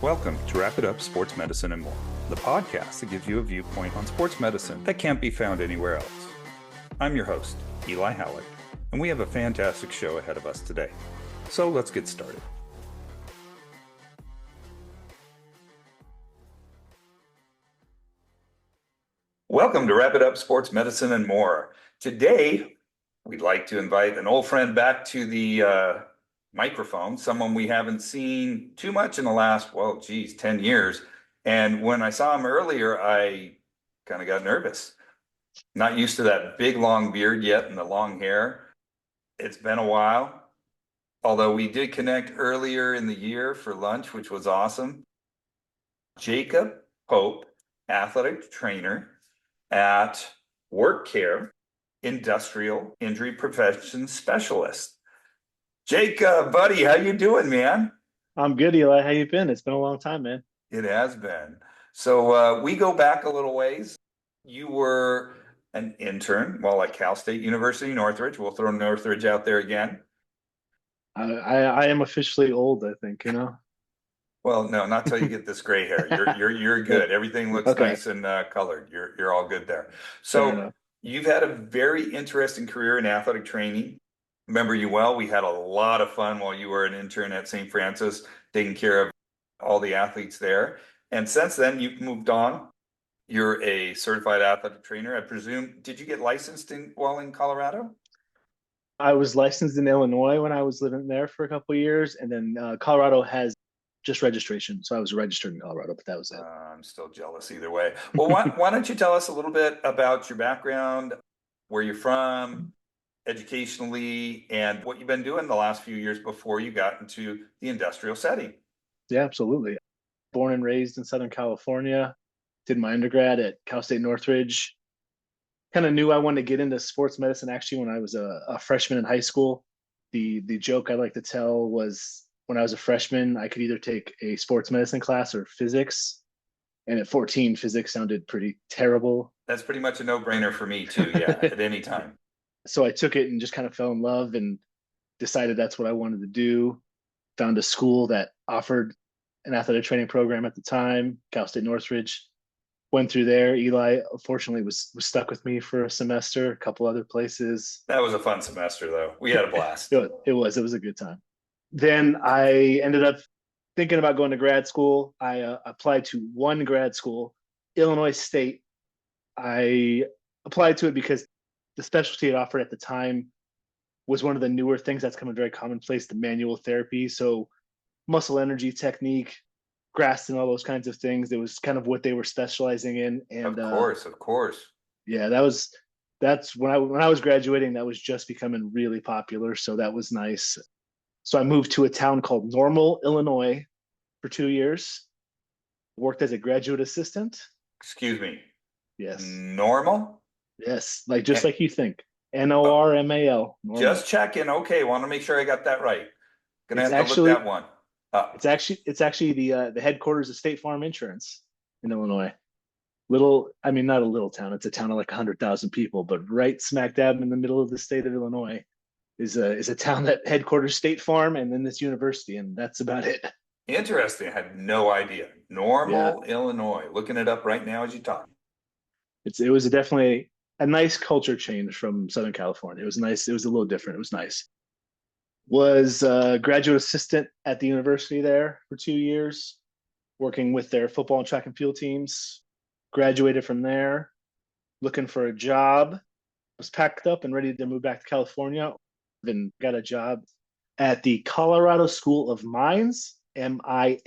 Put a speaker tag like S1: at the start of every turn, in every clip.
S1: Welcome to Wrap It Up Sports Medicine and More, the podcast that gives you a viewpoint on sports medicine that can't be found anywhere else. I'm your host, Eli Hallak, and we have a fantastic show ahead of us today. So let's get started. Welcome to Wrap It Up Sports Medicine and More. Today, we'd like to invite an old friend back to the microphone, someone we haven't seen too much in the last, 10 years. And when I saw him earlier, I kind of got nervous. Not used to that big long beard yet and the long hair. It's been a while, although we did connect earlier in the year for lunch, which was awesome. Jacob Pope, athletic trainer at Work Care, industrial injury prevention specialist. Jake, buddy, how you doing, man?
S2: I'm good, Eli. How you been? It's been a long time, man.
S1: It has been. So we go back a little ways. You were an intern at Cal State University, Northridge. We'll throw Northridge out there again.
S2: I am officially old, I think, you know.
S1: Well, no, not till you get this gray hair. You're good. Everything looks
S2: Okay.
S1: nice and colored. You're all good there.
S2: Fair
S1: So
S2: enough.
S1: you've had a very interesting career in athletic training. Remember you well. We had a lot of fun while you were an intern at St. Francis, taking care of all the athletes there. And since then, you've moved on. You're a certified athletic trainer. I presume, did you get licensed while in Colorado?
S2: I was licensed in Illinois when I was living there for a couple of years, and then Colorado has just registration, so I was registered in Colorado, but that was it.
S1: I'm still jealous either way. Well, why don't you tell us a little bit about your background, where you're from, educationally, and what you've been doing the last few years before you got into the industrial setting?
S2: Yeah, absolutely. Born and raised in Southern California, did my undergrad at Cal State Northridge. Kind of knew I wanted to get into sports medicine actually when I was a freshman in high school. The joke I like to tell was when I was a freshman, I could either take a sports medicine class or physics. And at 14, physics sounded pretty terrible.
S1: That's pretty much a no-brainer for me too. Yeah, at any time.
S2: So I took it and just kind of fell in love and decided that's what I wanted to do. Found a school that offered an athletic training program at the time, Cal State Northridge. Went through there. Eli, fortunately, was stuck with me for a semester, a couple other places.
S1: That was a fun semester, though. We had a blast.
S2: It was a good time. Then I ended up thinking about going to grad school. I applied to one grad school, Illinois State. I applied to it because the specialty it offered at the time was one of the newer things that's coming very commonplace, the manual therapy. So muscle energy technique, Graston, all those kinds of things. It was kind of what they were specializing in. And
S1: of course.
S2: yeah, that's when I was graduating, that was just becoming really popular. So that was nice. So I moved to a town called Normal, Illinois for 2 years, worked as a graduate assistant.
S1: Excuse me.
S2: Yes.
S1: Normal?
S2: Yes. Just
S1: And,
S2: like you think. Normal. Normal.
S1: just checking. Okay, want to make sure I got that right. Gonna
S2: It's
S1: have to
S2: actually
S1: look that one up.
S2: it's actually the headquarters of State Farm Insurance in Illinois. Not a little town. It's a town of like 100,000 people, but right smack dab in the middle of the state of Illinois is a town that headquarters State Farm and then this university, and that's about it.
S1: Interesting. I had no idea.
S2: Yeah,
S1: Normal, Illinois. Looking it up right now as you talk.
S2: it was definitely a nice culture change from Southern California. It was nice. It was a little different. It was nice. Was a graduate assistant at the university there for 2 years, working with their football and track and field teams. Graduated from there, looking for a job. Was packed up and ready to move back to California. Then got a job at the Colorado School of Mines, Mines.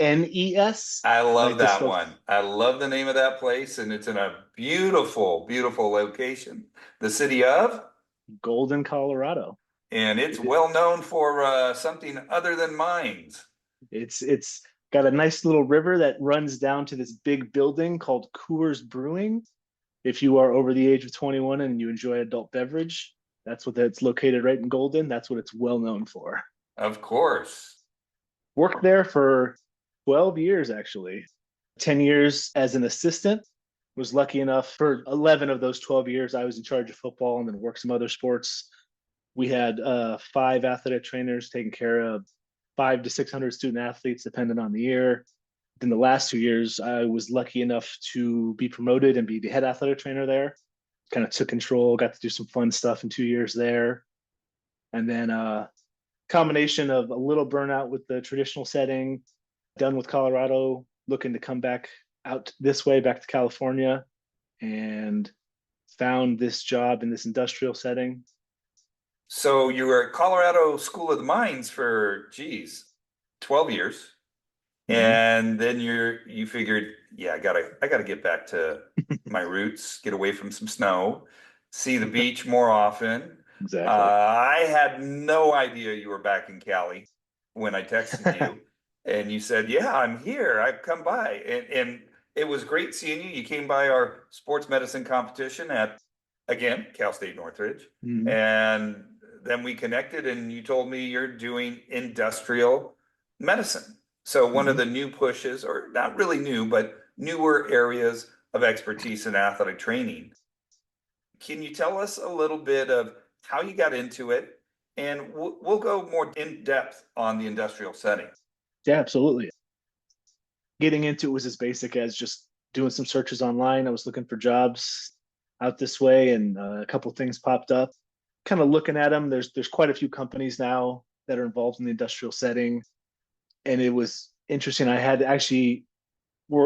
S1: I love
S2: Like this,
S1: that one. I love the name of that place, and it's in a beautiful, beautiful location. The city of,
S2: Golden, Colorado.
S1: and it's well known for something other than mines.
S2: It's got a nice little river that runs down to this big building called Coors Brewing. If you are over the age of 21 and you enjoy adult beverage, that's located right in Golden. That's what it's well known for.
S1: Of course.
S2: Worked there for 12 years, actually. 10 years as an assistant. Was lucky enough for 11 of those 12 years, I was in charge of football and then worked some other sports. We had 5 athletic trainers taking care of 500 to 600 student athletes, depending on the year. In the last 2 years, I was lucky enough to be promoted and be the head athletic trainer there. Kind of took control, got to do some fun stuff in 2 years there. And then combination of a little burnout with the traditional setting, done with Colorado, looking to come back out this way, back to California, and found this job in this industrial setting.
S1: So you were at Colorado School of the Mines for, geez, 12 years.
S2: Mm-hmm.
S1: And then you figured, yeah, I gotta get back to my roots, get away from some snow, see the beach more often.
S2: Exactly.
S1: I had no idea you were back in Cali when I texted you, and you said, "Yeah, I'm here. I've come by," and it was great seeing you. You came by our sports medicine competition at, again, Cal State Northridge,
S2: Mm-hmm.
S1: and then we connected, and you told me you're doing industrial medicine. So one of
S2: Mm-hmm.
S1: the new pushes, or not really new, but newer areas of expertise in athletic training. Can you tell us a little bit of how you got into it? And we'll go more in depth on the industrial setting.
S2: Yeah, absolutely. Getting into it was as basic as just doing some searches online. I was looking for jobs out this way, and a couple of things popped up. Kind of looking at them. There's quite a few companies now that are involved in the industrial setting, and it was interesting. I had actually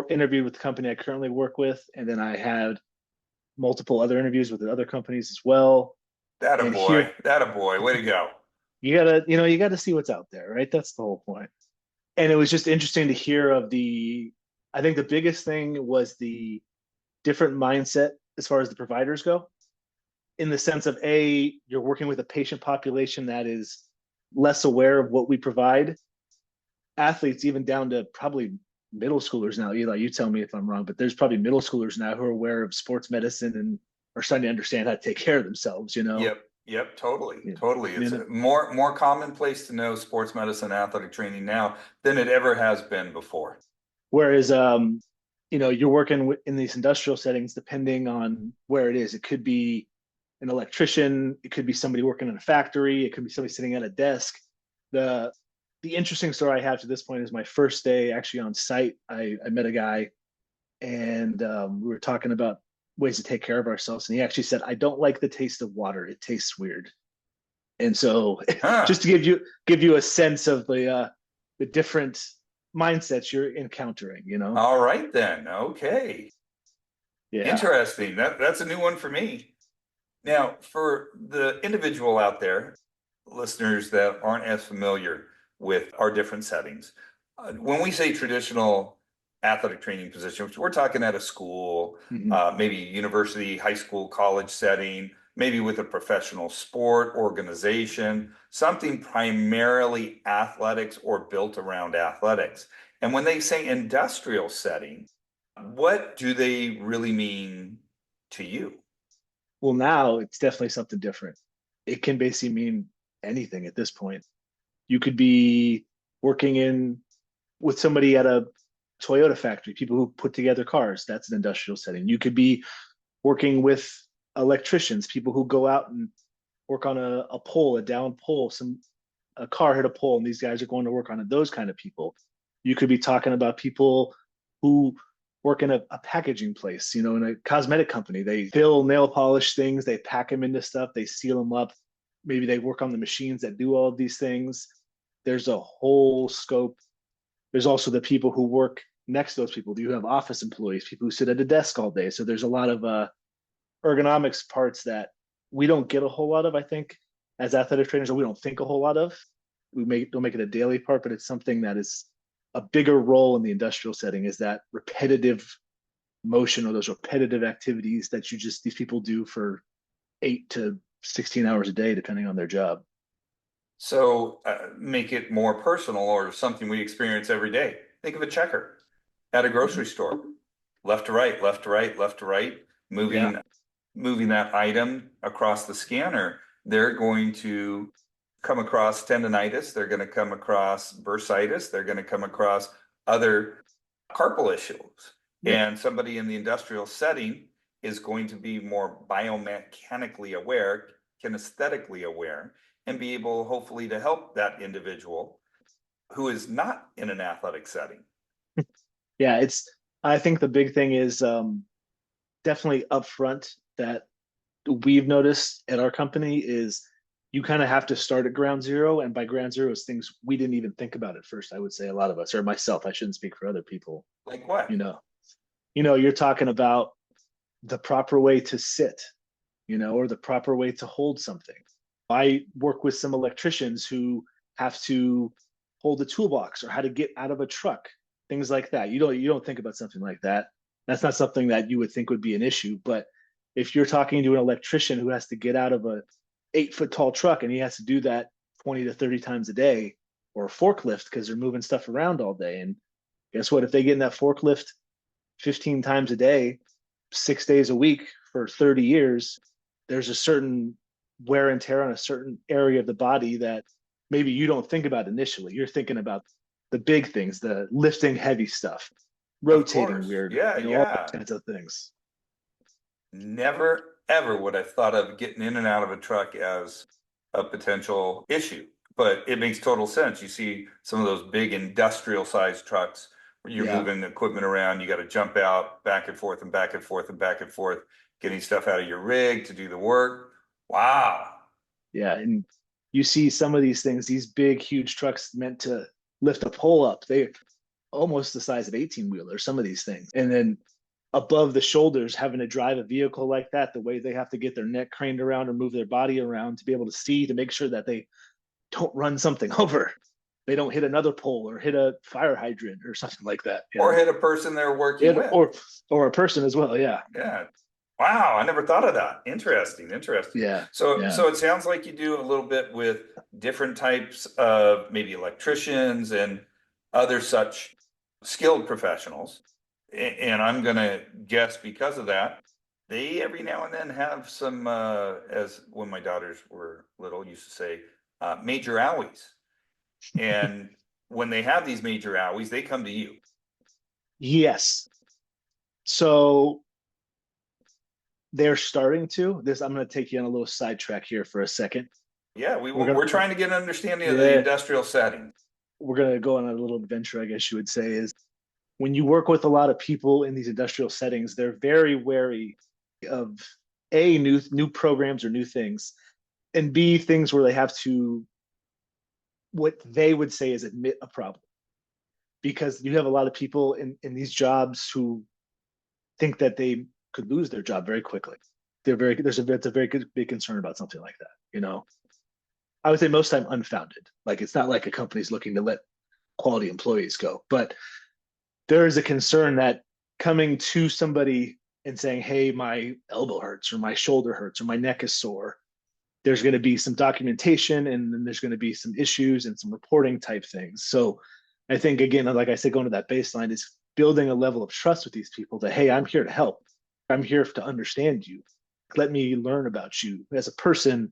S2: interviewed with the company I currently work with, and then I had multiple other interviews with other companies as well.
S1: That a
S2: And here,
S1: boy, that a boy, way to go.
S2: you gotta see what's out there, right? That's the whole point. And it was just interesting to hear of the. I think the biggest thing was the different mindset as far as the providers go, in the sense of you're working with a patient population that is less aware of what we provide. Athletes, even down to probably middle schoolers now. Eli, you tell me if I'm wrong, but there's probably middle schoolers now who are aware of sports medicine and are starting to understand how to take care of themselves.
S1: Yep, yep, totally,
S2: Yeah.
S1: totally.
S2: You
S1: It's
S2: know,
S1: more commonplace to know sports medicine, athletic training now than it ever has been before.
S2: whereas you're working in these industrial settings, depending on where it is. It could be an electrician, it could be somebody working in a factory, it could be somebody sitting at a desk. The the interesting story I have to this point is my first day actually on site. I met a guy, and we were talking about ways to take care of ourselves, and he actually said, "I don't like the taste of water. It tastes weird." And so, just
S1: Huh.
S2: to give you a sense of the different mindsets you're encountering,
S1: All right then. Okay.
S2: Yeah.
S1: Interesting. That's a new one for me. Now, for the individual out there, listeners that aren't as familiar with our different settings, when we say traditional athletic training positions, we're talking at a school,
S2: Mhm.
S1: maybe university, high school, college setting, maybe with a professional sport organization, something primarily athletics or built around athletics. And when they say industrial setting, what do they really mean to you?
S2: Well, now it's definitely something different. It can basically mean anything at this point. You could be working in with somebody at a Toyota factory, people who put together cars. That's an industrial setting. You could be working with electricians, people who go out and work on a pole, a down pole, a car hit a pole, and these guys are going to work on it. Those kind of people. You could be talking about people who work in a packaging place, in a cosmetic company. They fill nail polish things, they pack them into stuff, they seal them up. Maybe they work on the machines that do all of these things. There's a whole scope. There's also the people who work next to those people. Do you have office employees, people who sit at a desk all day? So there's a lot of ergonomics parts that we don't get a whole lot of, I think, as athletic trainers, or we don't think a whole lot of. Don't make it a daily part, but it's something that is a bigger role in the industrial setting, is that repetitive motion or those repetitive activities that these people do for 8 to 16 hours a day, depending on their job.
S1: So make it more personal or something we experience every day. Think of a checker at a
S2: Mm-hmm.
S1: grocery store, left to right, left to right, left to right,
S2: Yeah.
S1: moving that item across the scanner. They're going to come across tendonitis. They're going to come across bursitis. They're going to come across other carpal issues.
S2: Yep.
S1: And somebody in the industrial setting is going to be more biomechanically aware, kinesthetically aware, and be able hopefully to help that individual who is not in an athletic setting.
S2: Yeah, I think the big thing is definitely upfront that we've noticed at our company is you kind of have to start at ground zero. And by ground zero is things we didn't even think about at first, I would say a lot of us, or myself, I shouldn't speak for other people,
S1: Like
S2: you
S1: what?
S2: know. You're talking about the proper way to sit, or the proper way to hold something. I work with some electricians who have to hold a toolbox or how to get out of a truck, things like that. You don't think about something like that. That's not something that you would think would be an issue. But if you're talking to an electrician who has to get out of a 8 foot tall truck and he has to do that 20 to 30 times a day, or a forklift because they're moving stuff around all day. And guess what? If they get in that forklift 15 times a day, 6 days a week for 30 years, there's a certain wear and tear on a certain area of the body that maybe you don't think about initially. You're thinking about the big things, the lifting heavy stuff,
S1: Of
S2: rotating
S1: course.
S2: weird,
S1: Yeah,
S2: all
S1: yeah.
S2: those kinds of things.
S1: Never, ever would I thought of getting in and out of a truck as a potential issue. But it makes total sense. You see some of those big industrial sized trucks where you're
S2: Yeah.
S1: moving equipment around, you got to jump out back and forth and back and forth and back and forth, getting stuff out of your rig to do the work. Wow.
S2: Yeah. And you see some of these things, these big, huge trucks meant to lift a pole up. They almost the size of 18 wheelers, some of these things. And then above the shoulders, having to drive a vehicle like that, the way they have to get their neck craned around or move their body around to be able to see to make sure that they don't run something over. They don't hit another pole or hit a fire hydrant or something like that,
S1: Or hit a person they're working
S2: It,
S1: with.
S2: or a person as well. Yeah.
S1: Yeah. Wow, I never thought of that. Interesting, interesting.
S2: Yeah.
S1: So
S2: Yeah.
S1: so it sounds like you do a little bit with different types of maybe electricians and other such skilled professionals. And I'm gonna guess because of that, they every now and then have some as when my daughters were little, used to say, major owies. And when they have these major owies, they come to you.
S2: Yes. So they're starting to this. I'm going to take you on a little sidetrack here for a second.
S1: Yeah,
S2: We're
S1: we're
S2: going to,
S1: trying to get an understanding of the
S2: yeah,
S1: industrial setting.
S2: we're going to go on a little adventure, I guess you would say, is when you work with a lot of people in these industrial settings, they're very wary of A, new programs or new things, and B, things where they have to, what they would say is admit a problem. Because you have a lot of people in these jobs who think that they could lose their job very quickly. It's a very good, big concern about something like that. I would say most time unfounded. Like it's not like a company's looking to let quality employees go, but there is a concern that coming to somebody and saying, "Hey, my elbow hurts, or my shoulder hurts, or my neck is sore," there's going to be some documentation, and then there's going to be some issues and some reporting type things. So, I think again, like I said, going to that baseline is building a level of trust with these people that, hey, I'm here to help. I'm here to understand you. Let me learn about you as a person.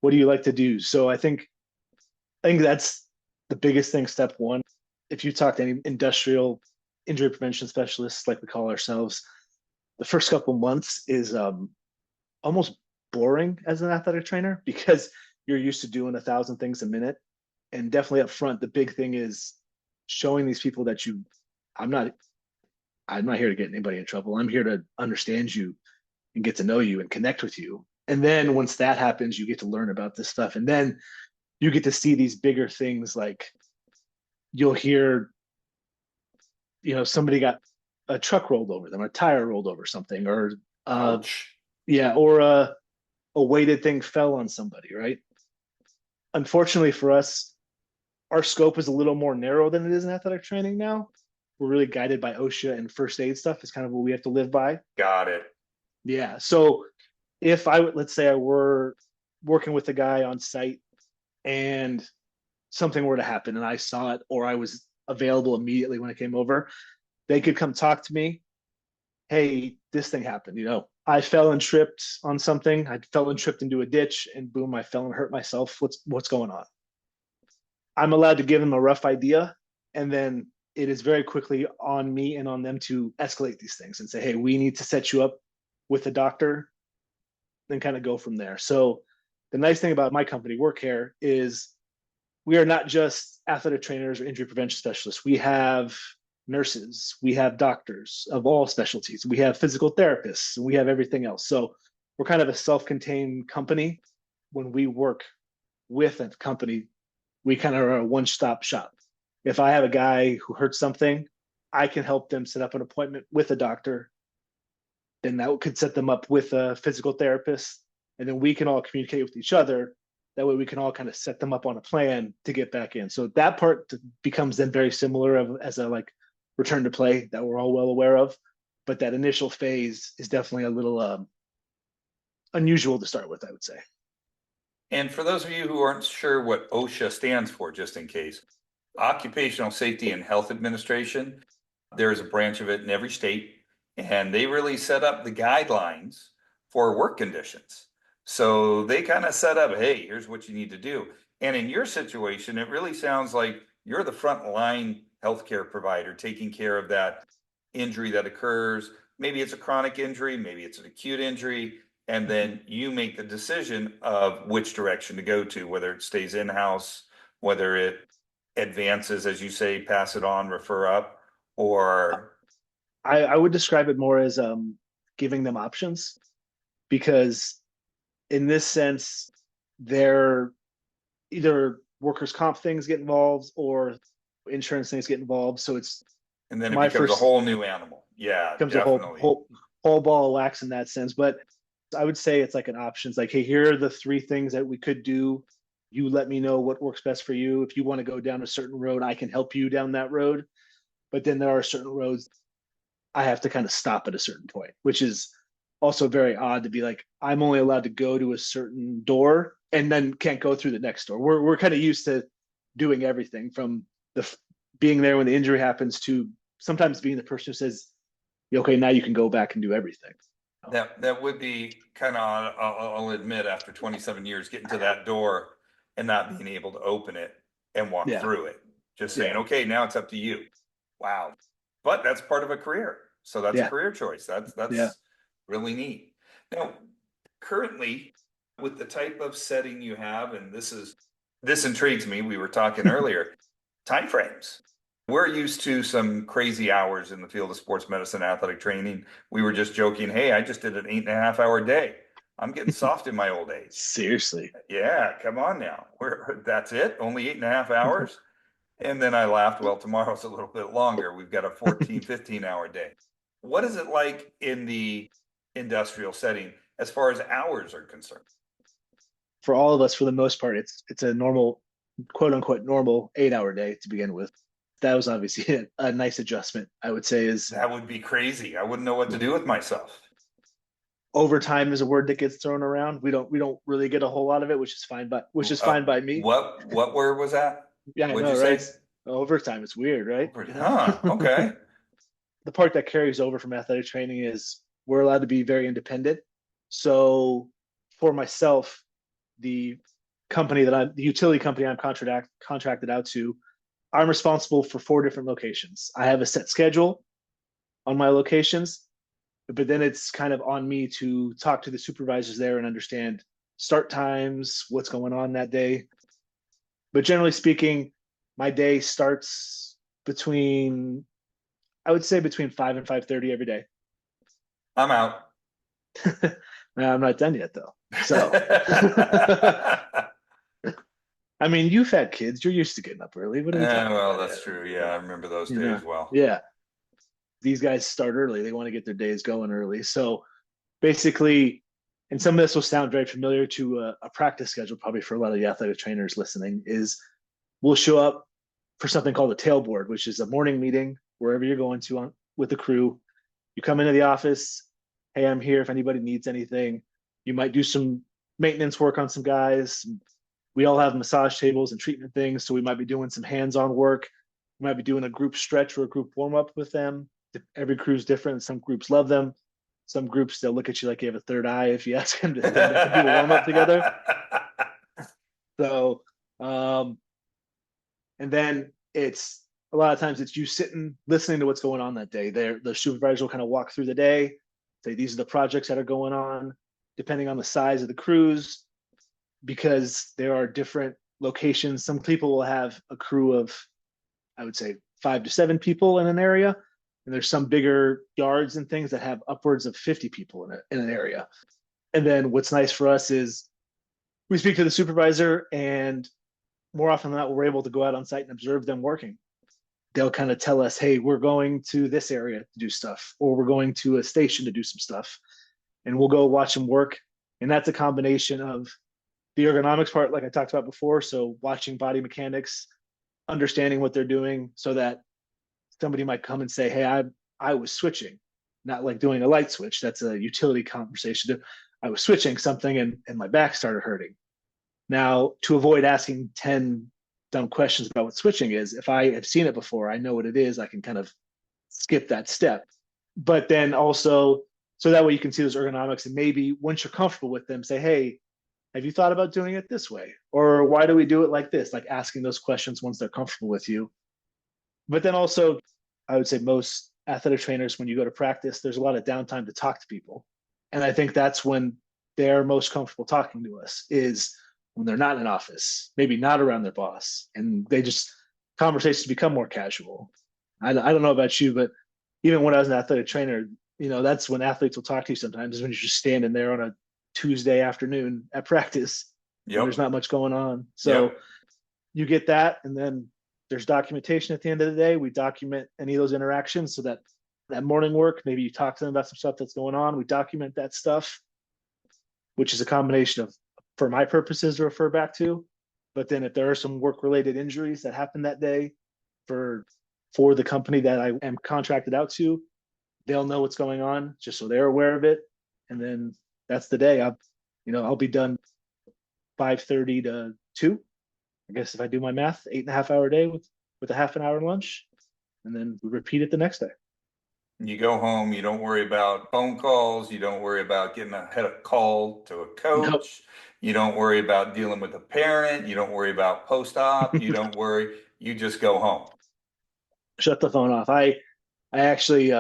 S2: What do you like to do? So I think that's the biggest thing. Step one, if you talk to any industrial injury prevention specialists, like we call ourselves, the first couple months is almost boring as an athletic trainer because you're used to doing 1,000 things a minute. And definitely up front, the big thing is showing these people that I'm not, I'm not here to get anybody in trouble. I'm here to understand you and get to know you and connect with you. And then once that happens, you get to learn about this stuff. And then you get to see these bigger things like you'll hear, somebody got a truck rolled over them, a tire rolled over something, or
S1: Ouch.
S2: yeah, or a weighted thing fell on somebody, right? Unfortunately for us, our scope is a little more narrow than it is in athletic training now. We're really guided by OSHA and first aid stuff is kind of what we have to live by.
S1: Got it.
S2: Yeah. So if I would, let's say I were working with a guy on site and something were to happen and I saw it or I was available immediately when it came over, they could come talk to me. Hey, this thing happened. I fell and tripped on something. I fell and tripped into a ditch and boom, I fell and hurt myself. What's going on? I'm allowed to give them a rough idea, and then it is very quickly on me and on them to escalate these things and say, hey, we need to set you up with a doctor, then kind of go from there. So the nice thing about my company, Work Care, is we are not just athletic trainers or injury prevention specialists. We have nurses, we have doctors of all specialties, we have physical therapists, we have everything else. So we're kind of a self-contained company. When we work with a company, we kind of are a one-stop shop. If I have a guy who hurts something, I can help them set up an appointment with a doctor, and that could set them up with a physical therapist, and then we can all communicate with each other. That way we can all kind of set them up on a plan to get back in. So that part becomes then very similar as a like return to play that we're all well aware of. But that initial phase is definitely a little unusual to start with, I would say.
S1: And for those of you who aren't sure what OSHA stands for, just in case, Occupational Safety and Health Administration, there is a branch of it in every state, and they really set up the guidelines for work conditions. So they kind of set up, hey, here's what you need to do. And in your situation, it really sounds like you're the front line healthcare provider taking care of that injury that occurs. Maybe it's a chronic injury, maybe it's an acute injury, and then you make the decision of which direction to go to, whether it stays in-house, whether it advances, as you say, pass it on, refer up, or
S2: I would describe it more as giving them options, because in this sense, they're either workers' comp things get involved or insurance things get involved. So it's
S1: and then it
S2: my
S1: becomes a
S2: first
S1: whole new animal. Yeah,
S2: becomes a
S1: definitely.
S2: whole ball of wax in that sense. But I would say it's like an option. It's like, hey, here are the three things that we could do. You let me know what works best for you. If you want to go down a certain road, I can help you down that road. But then there are certain roads I have to kind of stop at a certain point, which is also very odd to be like, I'm only allowed to go to a certain door and then can't go through the next door. We're kind of used to doing everything from the being there when the injury happens to sometimes being the person who says, okay, now you can go back and do everything.
S1: That would be kind of, I'll admit, after 27 years, getting to that door and not being able to open it and walk
S2: Yeah.
S1: through it. Just saying,
S2: Yeah.
S1: okay, now it's up to you. Wow. But that's part of a career. So that's a
S2: Yeah.
S1: career choice. That's
S2: Yeah.
S1: really neat. Now, currently, with the type of setting you have, and this intrigues me. We were talking earlier, timeframes. We're used to some crazy hours in the field of sports medicine, athletic training. We were just joking, hey, I just did an 8.5 hour day. I'm getting soft in my old age.
S2: Seriously.
S1: Yeah, come on now. That's it? Only 8.5 hours? And then I laughed, well, tomorrow's a little bit longer. We've got a 14, 15 hour day. What is it like in the industrial setting as far as hours are concerned?
S2: For all of us, for the most part, it's a normal, quote unquote, normal 8 hour day to begin with. That was obviously a nice adjustment, I would say. Is
S1: That would be crazy. I wouldn't know what to do with myself.
S2: overtime is a word that gets thrown around. We don't really get a whole lot of it, which is fine by me.
S1: What word was that?
S2: Yeah, I
S1: What'd
S2: know,
S1: you
S2: right?
S1: say?
S2: Overtime, it's weird, right?
S1: Huh, okay.
S2: The part that carries over from athletic training is we're allowed to be very independent. So for myself, the the utility company I'm contracted out to, I'm responsible for 4 different locations. I have a set schedule on my locations, but then it's kind of on me to talk to the supervisors there and understand start times, what's going on that day. But generally speaking, my day starts between, I would say between 5 and 5:30 every day.
S1: I'm out.
S2: I'm not done yet though. So, I mean, you've had kids. You're used to getting up early. What are we talking
S1: Well,
S2: about?
S1: that's true. Yeah, I remember those
S2: You know,
S1: days well.
S2: yeah. These guys start early. They want to get their days going early. So basically, and some of this will sound very familiar to a practice schedule, probably for a lot of the athletic trainers listening, is we'll show up for something called a tailboard, which is a morning meeting wherever you're going to with the crew. You come into the office. Hey, I'm here if anybody needs anything. You might do some maintenance work on some guys. We all have massage tables and treatment things, so we might be doing some hands-on work. We might be doing a group stretch or a group warm-up with them. Every crew's different. Some groups love them. Some groups, they'll look at you like you have a third eye if you ask them to stand up and do a warm-up together. So, and then it's a lot of times it's you sitting listening to what's going on that day. The supervisor will kind of walk through the day, say these are the projects that are going on, depending on the size of the crews, because there are different locations. Some people will have a crew of, I would say, 5 to 7 people in an area. And there's some bigger yards and things that have upwards of 50 people in an area. And then what's nice for us is we speak to the supervisor, and more often than not, we're able to go out on site and observe them working. They'll kind of tell us, hey, we're going to this area to do stuff, or we're going to a station to do some stuff. And we'll go watch them work. And that's a combination of the ergonomics part, like I talked about before. So watching body mechanics, understanding what they're doing, so that somebody might come and say, hey, I was switching, not like doing a light switch. That's a utility conversation. I was switching something and my back started hurting. Now, to avoid asking 10 dumb questions about what switching is, if I have seen it before, I know what it is, I can kind of skip that step. But then also, so that way you can see those ergonomics, and maybe once you're comfortable with them, say, hey, have you thought about doing it this way? Or why do we do it like this? Like asking those questions once they're comfortable with you. But then also, I would say most athletic trainers, when you go to practice, there's a lot of downtime to talk to people. And I think that's when they're most comfortable talking to us, is when they're not in an office, maybe not around their boss, and they just, conversations become more casual. I don't know about you, but even when I was an athletic trainer, that's when athletes will talk to you sometimes, is when you're just standing there on a Tuesday afternoon at practice and
S1: Yep.
S2: there's not much going on. So
S1: Yep.
S2: you get that, and then there's documentation at the end of the day. We document any of those interactions, so that that morning work, maybe you talk to them about some stuff that's going on. We document that stuff, which is a combination of, for my purposes, to refer back to. But then if there are some work related injuries that happen that day for the company that I am contracted out to, they'll know what's going on just so they're aware of it. And then that's the day. I'll be done 5:30 to 2. I guess if I do my math, 8.5 hour day with a half an hour lunch, and then we repeat it the next day.
S1: You go home, you don't worry about phone calls, you don't worry about getting a call to a
S2: Nope.
S1: coach, you don't worry about dealing with a parent, you don't worry about post-op, you don't worry, you just go home.
S2: Shut the phone off. I actually,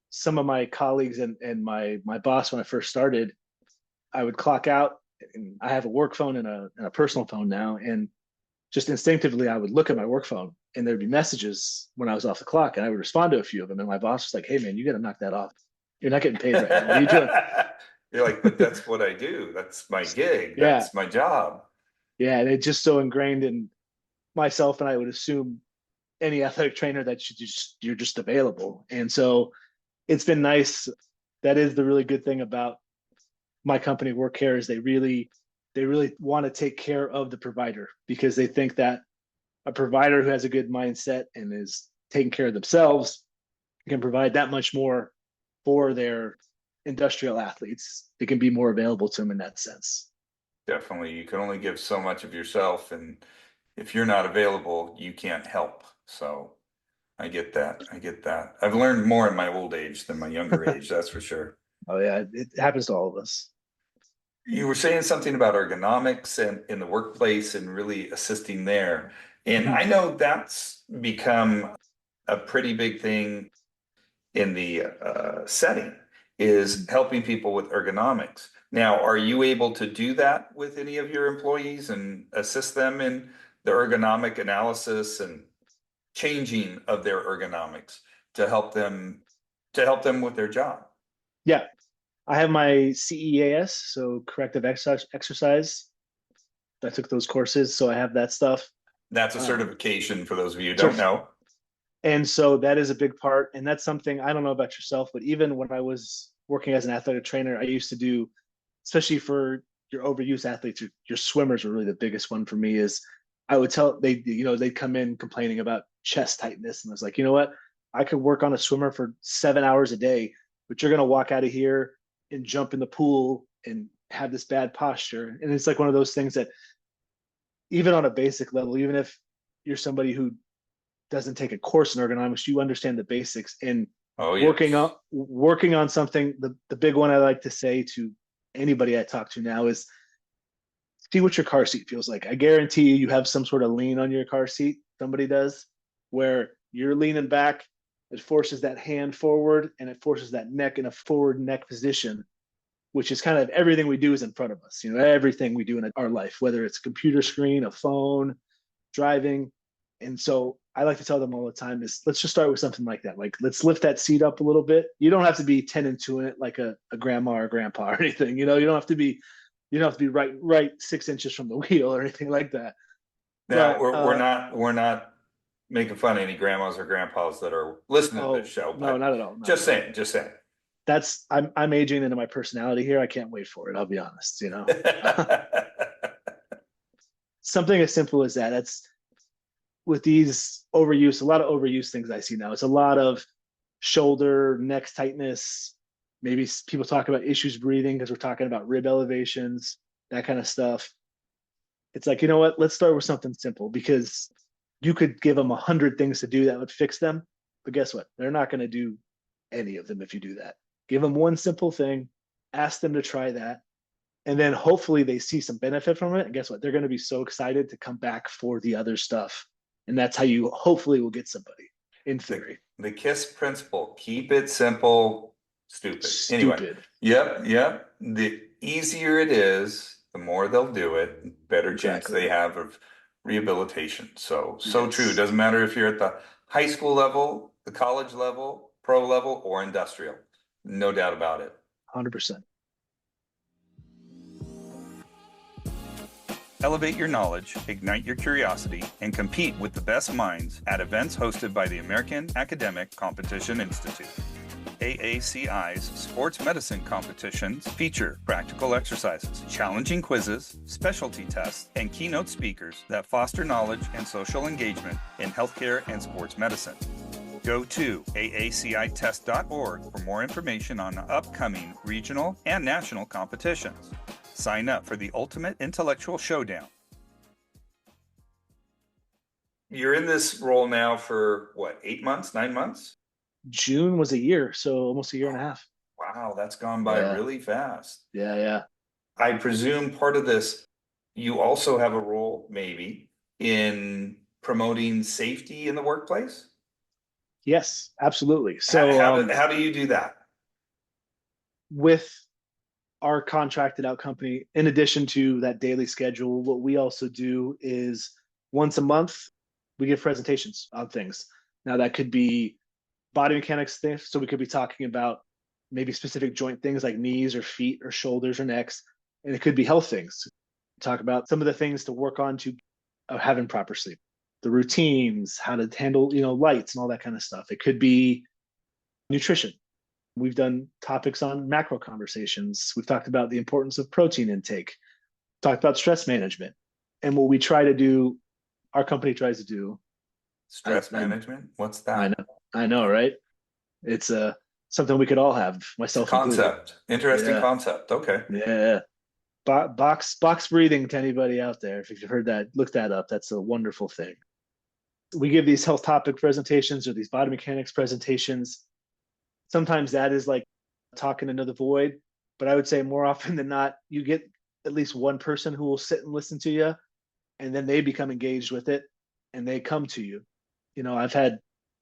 S2: some of my colleagues and my boss, when I first started, I would clock out, and I have a work phone and a personal phone now. And just instinctively, I would look at my work phone, and there'd be messages when I was off the clock, and I would respond to a few of them. And my boss was like, hey, man, you got to knock that off. You're not getting paid right now. What are you doing?
S1: You're like, but that's what I do. That's my gig.
S2: Yeah.
S1: That's my job.
S2: Yeah. And it's just so ingrained in myself. And I would assume any athletic trainer that you're just available. And so it's been nice. That is the really good thing about my company, Work Care, is they really want to take care of the provider, because they think that a provider who has a good mindset and is taking care of themselves can provide that much more for their industrial athletes. It can be more available to them in that sense.
S1: Definitely. You can only give so much of yourself, and if you're not available, you can't help. So I get that. I get that. I've learned more in my old age than my younger age, that's for sure.
S2: Oh yeah, it happens to all of us.
S1: You were saying something about ergonomics and in the workplace and really assisting there. And
S2: Mhm.
S1: I know that's become a pretty big thing in the setting, is helping people with ergonomics. Now, are you able to do that with any of your employees and assist them in the ergonomic analysis and changing of their ergonomics to help them with their job?
S2: Yeah, I have my CEAS, so corrective exercise. I took those courses, so I have that stuff.
S1: That's a
S2: Um,
S1: certification for those of you who don't
S2: certif-
S1: know.
S2: and so that is a big part, and that's something I don't know about yourself, but even when I was working as an athletic trainer, I used to do, especially for your overuse athletes, your swimmers were really the biggest one for me. Is I would tell they'd come in complaining about chest tightness, and I was like, you know what, I could work on a swimmer for 7 hours a day, but you're gonna walk out of here and jump in the pool and have this bad posture. And it's like one of those things that even on a basic level, even if you're somebody who doesn't take a course in ergonomics, you understand the basics. And
S1: Oh,
S2: working on
S1: yes.
S2: working on something, the big one I like to say to anybody I talk to now is, see what your car seat feels like. I guarantee you have some sort of lean on your car seat. Somebody does, where you're leaning back, it forces that hand forward and it forces that neck in a forward neck position, which is kind of everything we do is in front of us. Everything we do in our life, whether it's a computer screen, a phone, driving. And so I like to tell them all the time is let's just start with something like that. Like let's lift that seat up a little bit. You don't have to be 10 and 2 in it like a grandma or grandpa or anything. You don't have to be right 6 inches from the wheel or anything like that.
S1: Now
S2: But
S1: we're not making fun of any grandmas or grandpas that are listening to this
S2: oh
S1: show,
S2: no,
S1: but
S2: not at all. Not
S1: just
S2: at all.
S1: saying, just saying.
S2: I'm aging into my personality here. I can't wait for it. I'll be honest, something as simple as that. That's with these overuse, a lot of overuse things I see now. It's a lot of shoulder, neck tightness. Maybe people talk about issues breathing because we're talking about rib elevations, that kind of stuff. It's like, you know what? Let's start with something simple because you could give them 100 things to do that would fix them. But guess what? They're not going to do any of them if you do that. Give them one simple thing, ask them to try that. And then hopefully they see some benefit from it. And guess what? They're going to be so excited to come back for the other stuff. And that's how you hopefully will get somebody in theory.
S1: The KISS principle, keep it simple, stupid. Anyway,
S2: Stupid.
S1: yep. The easier it is, the more they'll do it, better chance
S2: Exactly.
S1: they have of rehabilitation. So
S2: Yes.
S1: true. It doesn't matter if you're at the high school level, the college level, pro level, or industrial. No doubt about it.
S2: 100%.
S1: Elevate your knowledge, ignite your curiosity, and compete with the best minds at events hosted by the American Academic Competition Institute. AACI's sports medicine competitions feature practical exercises, challenging quizzes, specialty tests, and keynote speakers that foster knowledge and social engagement in healthcare and sports medicine. Go to aacitest.org for more information on upcoming regional and national competitions. Sign up for the ultimate intellectual showdown. You're in this role now for what, 8 months, 9 months?
S2: June was a year, so almost a year and a half.
S1: Wow, that's gone by really fast.
S2: Yeah.
S1: I presume part of this, you also have a role maybe in promoting safety in the workplace?
S2: Yes, absolutely. So
S1: how do you do that?
S2: with our contracted out company, in addition to that daily schedule, what we also do is once a month, we give presentations on things. Now, that could be body mechanics things. So we could be talking about maybe specific joint things like knees or feet or shoulders or necks. And it could be health things. Talk about some of the things to work on to having proper sleep, the routines, how to handle, lights and all that kind of stuff. It could be nutrition. We've done topics on macro conversations. We've talked about the importance of protein intake, talked about stress management. And what we try to do, our company tries to do.
S1: Stress management? What's that?
S2: I know, right? It's something we could all have, myself included.
S1: Concept. Interesting concept. Okay.
S2: Yeah. Box breathing to anybody out there. If you've heard that, look that up. That's a wonderful thing. We give these health topic presentations or these body mechanics presentations. Sometimes that is like talking into the void, but I would say more often than not, you get at least one person who will sit and listen to you, and then they become engaged with it and they come to you. I've had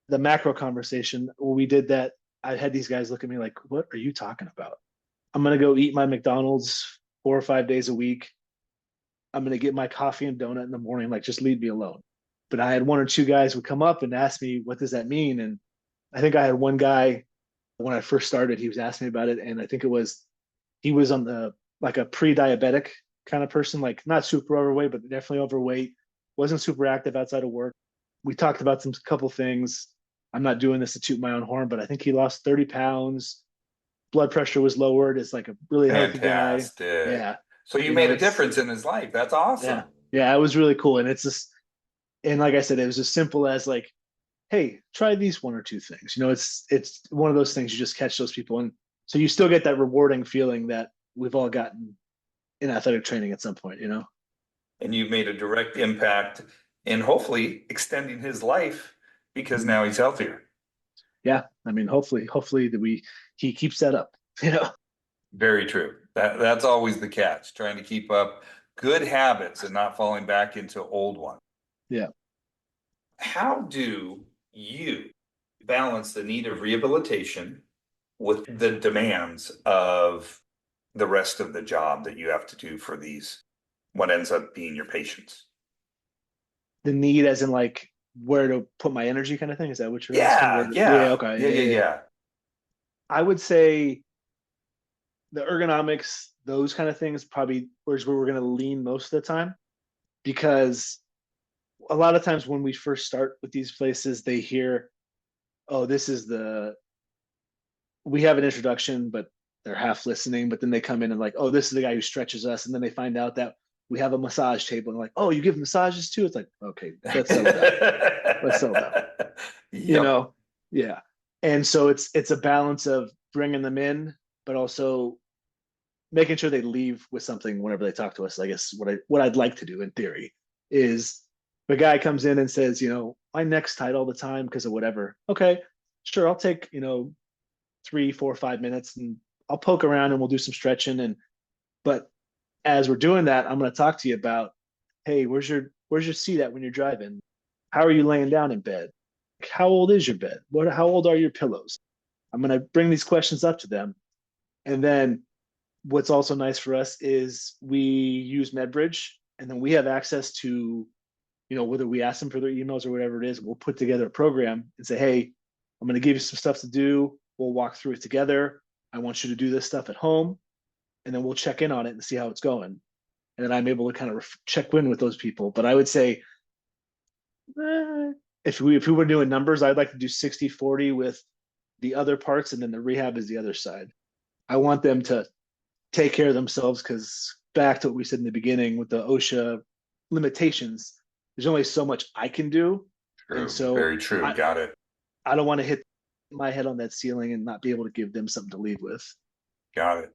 S2: the macro conversation where we did that. I had these guys look at me like, what are you talking about? I'm going to go eat my McDonald's 4 or 5 days a week. I'm going to get my coffee and donut in the morning. Like, just leave me alone. But I had one or two guys would come up and ask me, what does that mean? And I think I had one guy when I first started, he was asking me about it. And I think he was on like a pre-diabetic kind of person, like not super overweight, but definitely overweight, wasn't super active outside of work. We talked about some couple things. I'm not doing this to toot my own horn, but I think he lost 30 pounds. Blood pressure was lowered. It's like a really healthy guy. Yeah.
S1: So you made a difference in his life. That's awesome.
S2: Yeah, it was really cool. And it's just, and like I said, it was as simple as like, hey, try these one or two things. It's one of those things you just catch those people. And so you still get that rewarding feeling that we've all gotten in athletic training at some point,
S1: And you've made a direct impact in hopefully extending his life because now he's healthier.
S2: Yeah. I mean, hopefully he keeps that up,
S1: Very true. That's always the catch, trying to keep up good habits and not falling back into old ones.
S2: Yeah.
S1: How do you balance the need of rehabilitation with the demands of the rest of the job that you have to do for what ends up being your patients?
S2: The need as in like where to put my energy kind of thing. Is that what you're asking?
S1: Yeah,
S2: Yeah,
S1: yeah,
S2: okay,
S1: yeah,
S2: yeah,
S1: yeah,
S2: yeah.
S1: yeah.
S2: I would say the ergonomics, those kind of things, probably where's where we're going to lean most of the time, because a lot of times when we first start with these places, they hear, "Oh, this is the we have an introduction," but they're half listening. But then they come in and like, "Oh, this is the guy who stretches us," and then they find out that we have a massage table and like, "Oh, you give massages too?" It's like, okay, let's settle down. Let's settle down. You
S1: Yep.
S2: know, yeah. And so it's a balance of bringing them in, but also making sure they leave with something whenever they talk to us. I guess what I'd like to do in theory is the guy comes in and says, my neck's tight all the time because of whatever. Okay, sure, I'll take 3, 4, 5 minutes and I'll poke around and we'll do some stretching. And but as we're doing that, I'm going to talk to you about, hey, where's your seat at when you're driving? How are you laying down in bed? How old is your bed? How old are your pillows? I'm going to bring these questions up to them. And then what's also nice for us is we use MedBridge, and then we have access to, whether we ask them for their emails or whatever it is, we'll put together a program and say, hey, I'm going to give you some stuff to do. We'll walk through it together. I want you to do this stuff at home, and then we'll check in on it and see how it's going. And then I'm able to kind of check in with those people. But I would say, if we were doing numbers, I'd like to do 60-40 with the other parts, and then the rehab is the other side. I want them to take care of themselves because back to what we said in the beginning with the OSHA limitations, there's only so much I can do. And
S1: True.
S2: so
S1: Very true.
S2: I,
S1: Got it.
S2: I don't want to hit my head on that ceiling and not be able to give them something to lead with.
S1: Got it.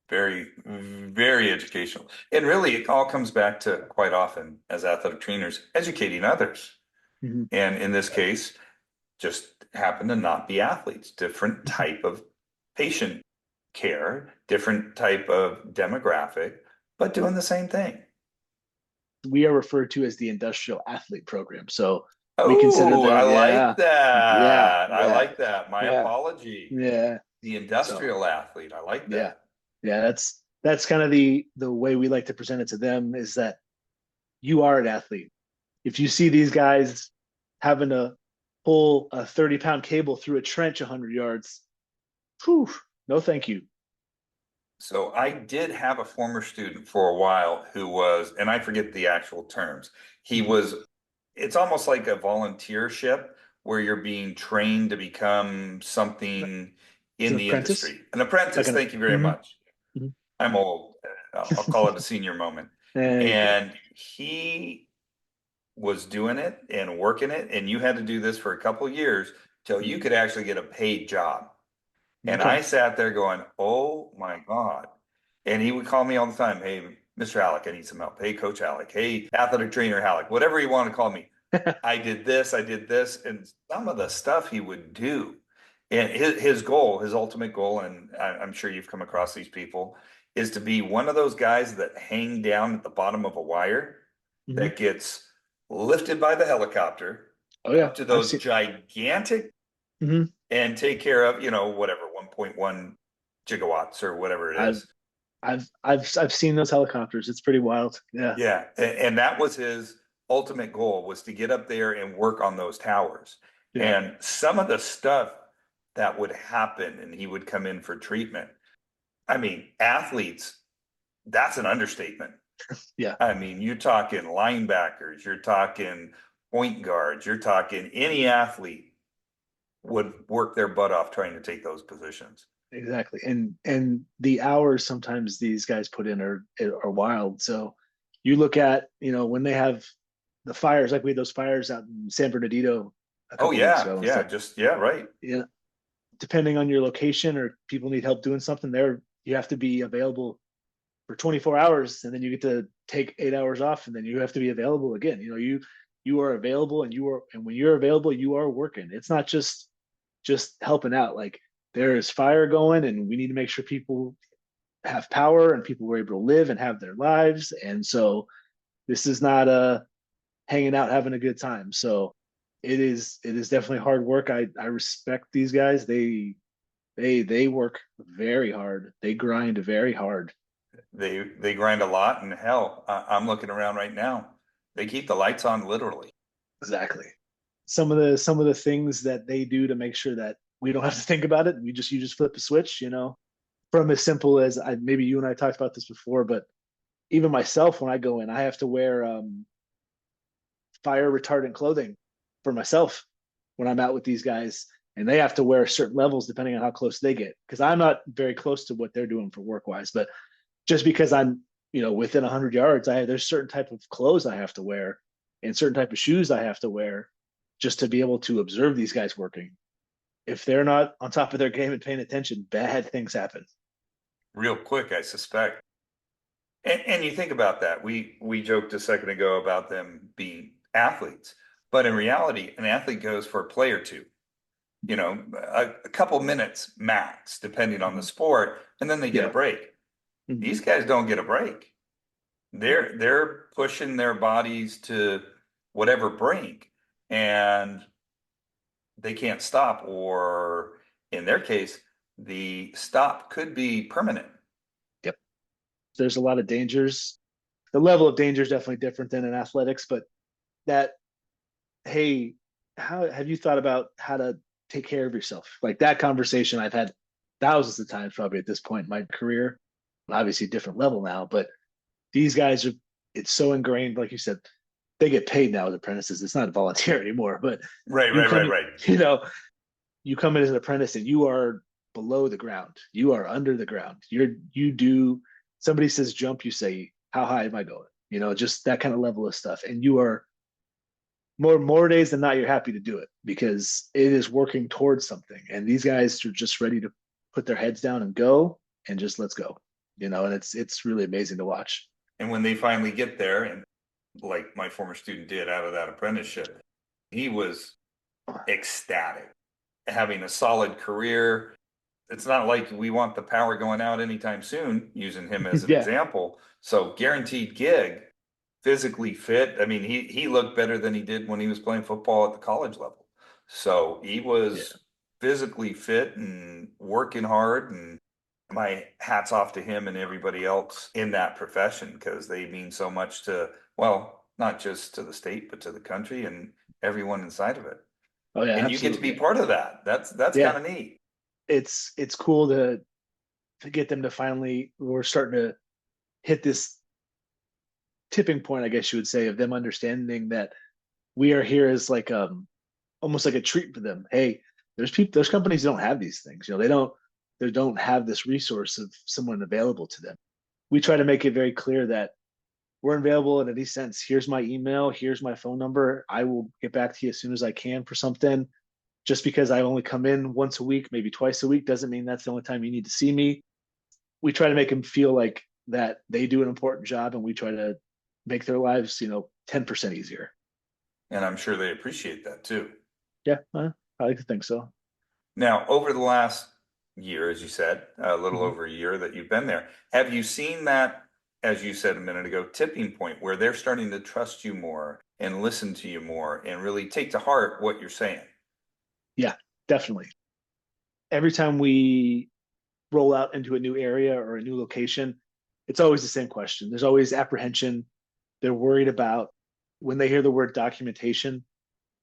S1: Very, very educational. And really, it all comes back to quite often as athletic trainers, educating others.
S2: Mm-hmm.
S1: And in this case, just happen to not be athletes, different type of patient care, different type of demographic, but doing the same thing.
S2: We are referred to as the industrial athlete program. So we consider
S1: Oh, I
S2: them,
S1: like
S2: yeah, yeah,
S1: that. I
S2: yeah,
S1: like that. My
S2: yeah,
S1: apology.
S2: yeah.
S1: The
S2: So
S1: industrial athlete. I like
S2: yeah,
S1: that.
S2: yeah, that's kind of the way we like to present it to them is that you are an athlete. If you see these guys having to pull a 30-pound cable through a trench 100 yards, whew, no thank you.
S1: So I did have a former student for a while who was, and I forget the actual terms. He
S2: Mm-hmm.
S1: was, it's almost like a volunteership where you're being trained to become something
S2: It's
S1: in
S2: an
S1: the
S2: apprentice,
S1: industry. An
S2: like
S1: apprentice,
S2: an.
S1: thank you very
S2: Mm-hmm.
S1: much. I'm old. I'll call it a senior moment.
S2: There you go.
S1: And he was doing it and working it, and you had to do this for a couple of years till you
S2: Mm-hmm.
S1: could actually get a paid job. And
S2: Okay.
S1: I sat there going, oh my God. And he would call me all the time. Hey, Mr. Hallak, I need some help. Hey, Coach Hallak. Hey, athletic trainer Hallak, whatever you want to call me. I did this, I did this. And some of the stuff he would do. And his goal, his ultimate goal, and I'm sure you've come across these people, is to be one of those guys that hang down at the bottom of a wire
S2: Mm-hmm.
S1: that gets lifted by the helicopter
S2: Oh yeah,
S1: up to
S2: I've
S1: those
S2: seen.
S1: gigantic
S2: Mm-hmm.
S1: and take care of, whatever, 1.1 gigawatts or whatever it
S2: I've
S1: is.
S2: I've seen those helicopters. It's pretty wild. Yeah,
S1: Yeah. And that was his ultimate goal was to get up there and work on those towers.
S2: yeah,
S1: And some of the stuff that would happen and he would come in for treatment. I mean, athletes, that's an understatement.
S2: yeah.
S1: I mean, you're talking linebackers, you're talking point guards, you're talking any athlete would work their butt off trying to take those positions.
S2: Exactly. And the hours sometimes these guys put in are wild. So you look at, when they have the fires, like we had those fires out in San Bernardino a
S1: Oh
S2: couple weeks
S1: yeah,
S2: ago. It's
S1: yeah,
S2: like,
S1: just yeah, right.
S2: depending on your location or people need help doing something there, you have to be available for 24 hours and then you get to take 8 hours off and then you have to be available again. You are available and when you're available, you are working. It's not just helping out. Like there is fire going and we need to make sure people have power and people were able to live and have their lives. And so this is not a hanging out having a good time. So it is definitely hard work. I respect these guys. They work very hard. They grind very hard.
S1: They grind a lot, and hell, I'm looking around right now. They keep the lights on literally.
S2: Exactly. some of the things that they do to make sure that we don't have to think about it. You just flip a switch, from as simple as maybe you and I talked about this before, but even myself, when I go in, I have to wear fire retardant clothing for myself when I'm out with these guys, and they have to wear certain levels depending on how close they get. Because I'm not very close to what they're doing for work wise, but just because I'm within 100 yards, there's certain type of clothes I have to wear and certain type of shoes I have to wear just to be able to observe these guys working. If they're not on top of their game and paying attention, bad things happen.
S1: Real quick, I suspect. And you think about that. We joked a second ago about them being athletes, but in reality, an athlete goes for a play or two, a couple minutes max, depending on the
S2: Mhm.
S1: sport, and then they get a
S2: Yeah.
S1: break.
S2: Mhm.
S1: These guys don't get a break. They're pushing their bodies to whatever brink, and they can't stop, or in their case, the stop could be permanent.
S2: Yep. There's a lot of dangers. The level of danger is definitely different than in athletics, but that, hey, how have you thought about how to take care of yourself? Like that conversation I've had thousands of times probably at this point in my career. Obviously, a different level now, but these guys are, it's so ingrained, like you said, they get paid now as apprentices. It's not volunteer anymore, but
S1: Right,
S2: you
S1: right,
S2: come,
S1: right, right.
S2: you come in as an apprentice and you are below the ground. You are under the ground. You do, somebody says jump, you say, how high am I going? Just that kind of level of stuff. And you are more days than not, you're happy to do it because it is working towards something. And these guys are just ready to put their heads down and go and just let's go. And it's really amazing to watch.
S1: And when they finally get there, and like my former student did out of that apprenticeship, he was ecstatic, having a solid career. It's not like we want the power going out anytime soon, using him as an
S2: Yeah.
S1: example. So guaranteed gig, physically fit. I mean, he looked better than he did when he was playing football at the college level. So he
S2: Yeah.
S1: was physically fit and working hard, and my hat's off to him and everybody else in that profession because they mean so much to, well, not just to the state, but to the country and everyone inside of it.
S2: Oh yeah,
S1: And you get to be
S2: absolutely.
S1: part of that. That's kind
S2: Yeah.
S1: of neat.
S2: It's cool to get them to finally, we're starting to hit this tipping point, I guess you would say, of them understanding that we are here as like almost like a treat for them. Hey, there's companies that don't have these things. They don't have this resource of someone available to them. We try to make it very clear that we're available in any sense. Here's my email, here's my phone number. I will get back to you as soon as I can for something. Just because I only come in once a week, maybe twice a week, doesn't mean that's the only time you need to see me. We try to make them feel like that they do an important job and we try to make their lives, 10% easier.
S1: And I'm sure they appreciate that too.
S2: Yeah, I like to think so.
S1: Now, over the last year, as you said, a little
S2: Mhm.
S1: over a year that you've been there, have you seen that, as you said a minute ago, tipping point where they're starting to trust you more and listen to you more and really take to heart what you're saying?
S2: Yeah, definitely. Every time we roll out into a new area or a new location, it's always the same question. There's always apprehension. They're worried about when they hear the word documentation,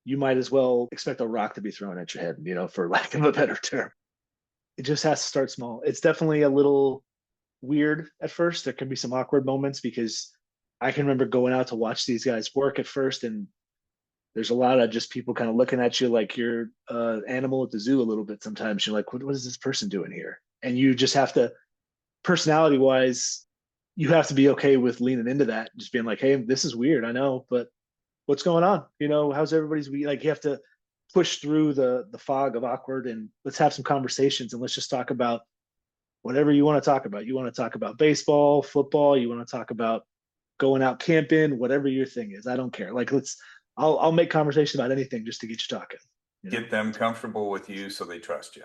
S2: you might as well expect a rock to be thrown at your head, for lack of a better term. It just has to start small. It's definitely a little weird at first. There can be some awkward moments because I can remember going out to watch these guys work at first, and there's a lot of just people kind of looking at you like you're an animal at the zoo a little bit. Sometimes you're like, what is this person doing here? And you just have to, personality wise, you have to be okay with leaning into that, just being like, hey, this is weird, I know, but what's going on? How's everybody's week? Like you have to push through the fog of awkward and let's have some conversations and let's just talk about whatever you want to talk about. You want to talk about baseball, football, you want to talk about going out camping, whatever your thing is. I don't care. Like I'll make conversation about anything just to get you talking. You know
S1: Get them comfortable with you so they trust you.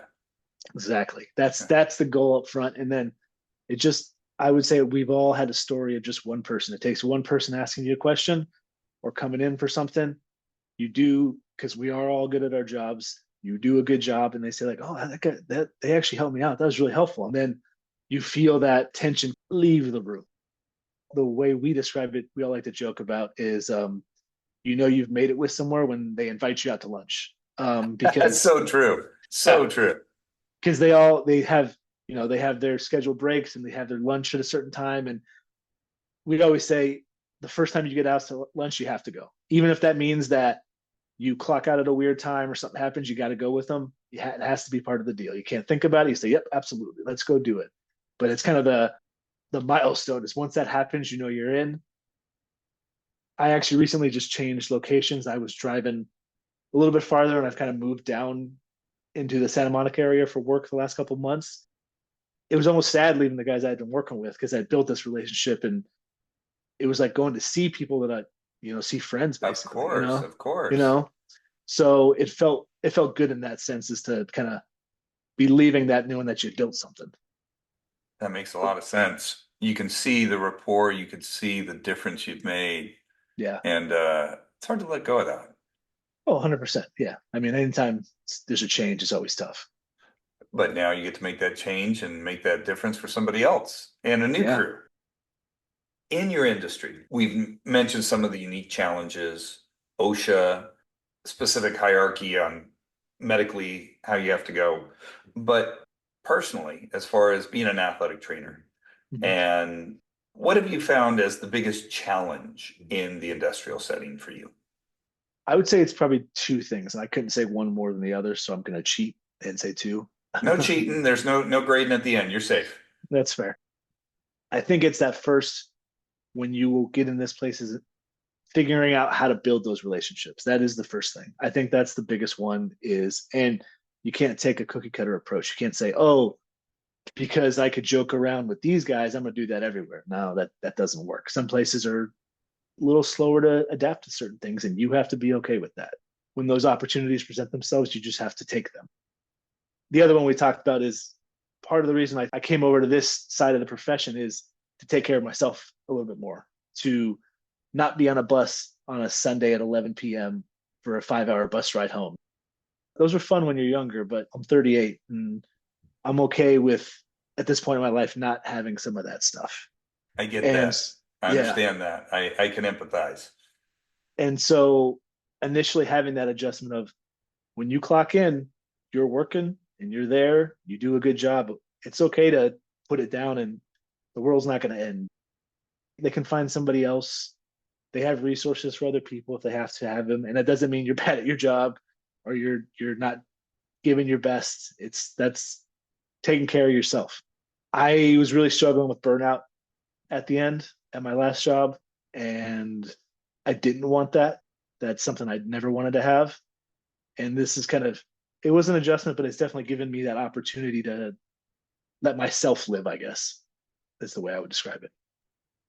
S2: exactly. That's the goal up front, and then it just I would say we've all had a story of just one person. It takes one person asking you a question or coming in for something. You do because we are all good at our jobs. You do a good job, and they say like, "Oh, that they actually helped me out. That was really helpful." And then you feel that tension leave the room. The way we describe it, we all like to joke about is you know you've made it with somewhere when they invite you out to lunch.
S1: That's
S2: Because
S1: so true.
S2: yeah,
S1: So true.
S2: because they have they have their scheduled breaks and they have their lunch at a certain time, and we'd always say the first time you get out to lunch you have to go, even if that means that you clock out at a weird time or something happens, you got to go with them. It has to be part of the deal. You can't think about it. You say, "Yep, absolutely, let's go do it." But it's kind of the milestone is once that happens, you know you're in. I actually recently just changed locations. I was driving a little bit farther, and I've kind of moved down into the Santa Monica area for work the last couple of months. It was almost sad leaving the guys I'd been working with because I built this relationship, and it was like going to see people that I, see friends
S1: Of
S2: basically,
S1: course, of
S2: you
S1: course.
S2: know. So it felt good in that sense, is to kind of be leaving that knowing that you built something.
S1: That makes a lot of sense. You can see the rapport, you can see the difference you've made,
S2: Yeah.
S1: and it's hard to let go of that.
S2: Oh, 100%. Yeah. I mean, anytime there's a change, it's always tough.
S1: But now you get to make that change and make that difference for somebody else and a new
S2: Yeah.
S1: crew. In your industry, we've mentioned some of the unique challenges, OSHA, specific hierarchy on medically how you have to go. But personally, as far as being an athletic trainer,
S2: Mhm.
S1: and what have you found as the biggest challenge in the industrial setting for you?
S2: I would say it's probably two things, and I couldn't say one more than the other, so I'm going to cheat and say two.
S1: No cheating, there's no grading at the end. You're safe.
S2: That's fair. I think it's that first, when you will get in this place, is figuring out how to build those relationships. That is the first thing. I think that's the biggest one is, and you can't take a cookie cutter approach. You can't say, oh, because I could joke around with these guys, I'm going to do that everywhere. No, that doesn't work. Some places are a little slower to adapt to certain things, and you have to be okay with that. When those opportunities present themselves, you just have to take them. The other one we talked about is part of the reason I came over to this side of the profession is to take care of myself a little bit more, to not be on a bus on a Sunday at 11 p.m. for a 5 hour bus ride home. Those were fun when you're younger, but I'm 38 and I'm okay with, at this point in my life, not having some of that stuff.
S1: I get
S2: And
S1: that. I
S2: yeah.
S1: understand that. I can empathize.
S2: And so initially having that adjustment of when you clock in, you're working and you're there, you do a good job. It's okay to put it down, and the world's not going to end. They can find somebody else. They have resources for other people if they have to have them. And that doesn't mean you're bad at your job or you're not giving your best. That's taking care of yourself. I was really struggling with burnout at the end at my last job, and I didn't want that. That's something I'd never wanted to have. And this is kind of, it was an adjustment, but it's definitely given me that opportunity to let myself live, I guess. That's the way I would describe it.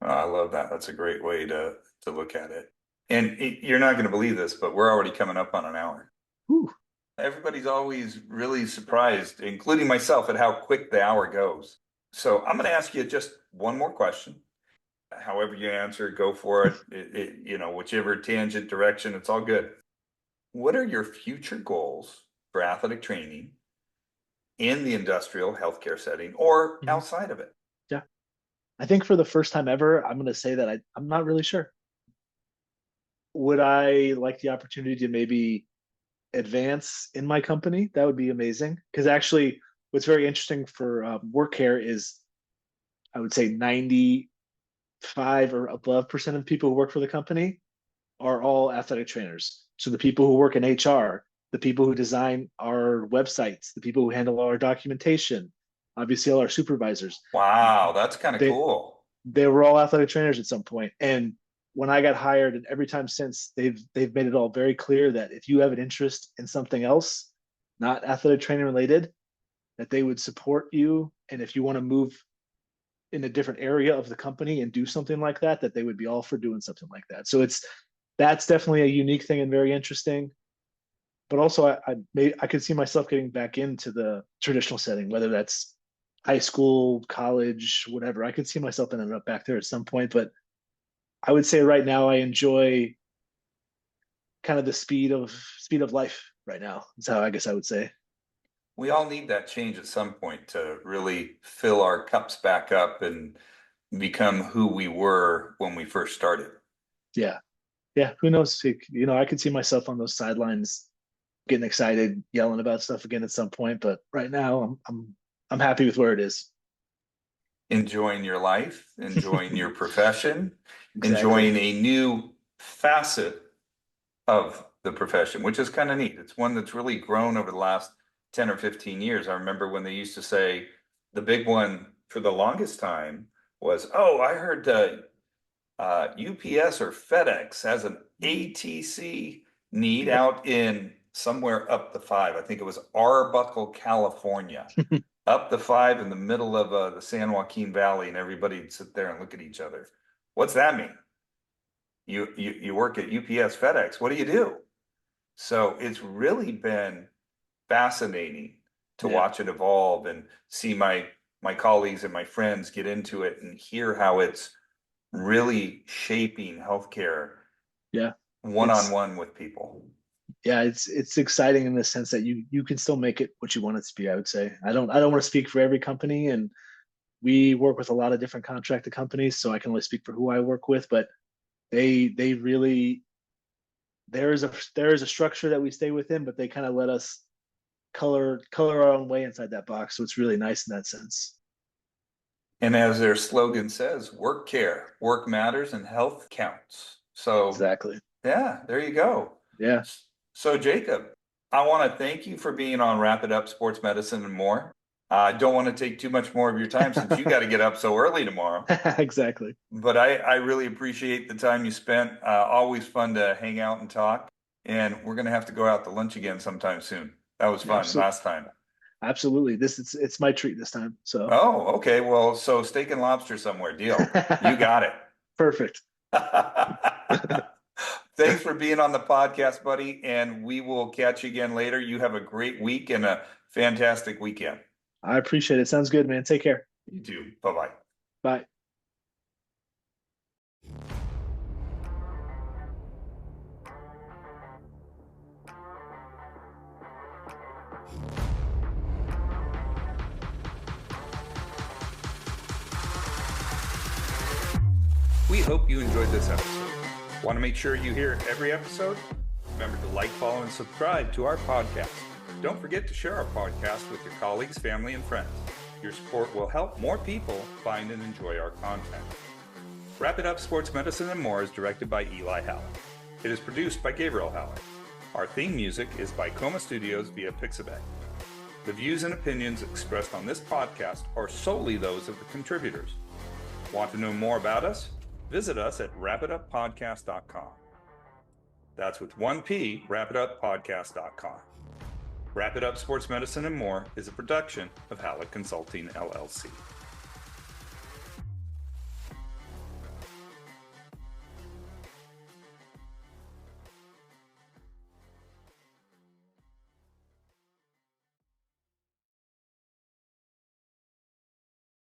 S1: I love that. That's a great way to look at it. And you're not going to believe this, but we're already coming up on an hour.
S2: Whew.
S1: Everybody's always really surprised, including myself, at how quick the hour goes. So I'm going to ask you just one more question. However you answer, go for it. Whichever tangent direction, it's all good. What are your future goals for athletic training in the industrial healthcare setting or
S2: Mhm.
S1: outside of it?
S2: Yeah. I think for the first time ever, I'm going to say that I'm not really sure. Would I like the opportunity to maybe advance in my company? That would be amazing. Because actually, what's very interesting for work care is I would say 95 or above percent of people who work for the company are all athletic trainers. So the people who work in HR, the people who design our websites, the people who handle all our documentation, obviously all our supervisors,
S1: Wow, that's kind of
S2: they
S1: cool.
S2: they were all athletic trainers at some point. And when I got hired, and every time since, they've made it all very clear that if you have an interest in something else, not athletic training related, that they would support you. And if you want to move in a different area of the company and do something like that, that they would be all for doing something like that. So that's definitely a unique thing and very interesting. But also, I could see myself getting back into the traditional setting, whether that's high school, college, whatever. I could see myself ending up back there at some point. But I would say right now I enjoy kind of the speed of life right now. That's how I guess I would say.
S1: We all need that change at some point to really fill our cups back up and become who we were when we first started.
S2: Yeah. Yeah, who knows? I could see myself on those sidelines getting excited, yelling about stuff again at some point. But right now, I'm happy with where it is.
S1: Enjoying your life, enjoying your profession,
S2: Exactly.
S1: enjoying a new facet of the profession, which is kind of neat. It's one that's really grown over the last 10 or 15 years. I remember when they used to say the big one for the longest time was, oh, I heard UPS or FedEx has an ATC need
S2: Yep.
S1: out in somewhere up the five. I think it was Arbuckle, California, up the five in the middle of the San Joaquin Valley, and everybody'd sit there and look at each other. What's that mean? You work at UPS, FedEx. What do you do? So it's really been fascinating to
S2: Yeah.
S1: watch it evolve and see my colleagues and my friends get into it and hear how it's really shaping healthcare
S2: Yeah.
S1: one on
S2: It's
S1: one with people.
S2: yeah, it's exciting in the sense that you can still make it what you want it to be, I would say. I don't want to speak for every company, and we work with a lot of different contracted companies, so I can only speak for who I work with, but they really there is a structure that we stay within, but they kind of let us color our own way inside that box. So it's really nice in that sense.
S1: And as their slogan says, work care, work matters, and health counts. So,
S2: Exactly.
S1: yeah, there you go.
S2: Yeah.
S1: So, Jacob, I want to thank you for being on Wrap It Up Sports Medicine and More. I don't want to take too much more of your time since you got to get up so early tomorrow.
S2: Exactly.
S1: But I really appreciate the time you spent. Always fun to hang out and talk. And we're going to have to go out to lunch again sometime soon. That was fun
S2: Absolutely.
S1: last time.
S2: Absolutely. It's my treat this time. So
S1: Oh, okay. Well, so steak and lobster somewhere. Deal. You got it.
S2: perfect.
S1: Thanks for being on the podcast, buddy. And we will catch you again later. You have a great week and a fantastic weekend.
S2: I appreciate it. Sounds good, man. Take care.
S1: You too. Bye bye.
S2: Bye.
S1: We hope you enjoyed this episode. Want to make sure you hear every episode? Remember to like, follow, and subscribe to our podcast. Don't forget to share our podcast with your colleagues, family, and friends. Your support will help more people find and enjoy our content. Wrap It Up Sports Medicine and More is directed by Eli Hallak. It is produced by Gabriel Hallak. Our theme music is by Coma Studios via Pixabay. The views and opinions expressed on this podcast are solely those of the contributors. Want to know more about us? Visit us at wrapituppodcast.com. That's with one P, wrapituppodcast.com. Wrap It Up Sports Medicine and More is a production of Hallak Consulting, LLC.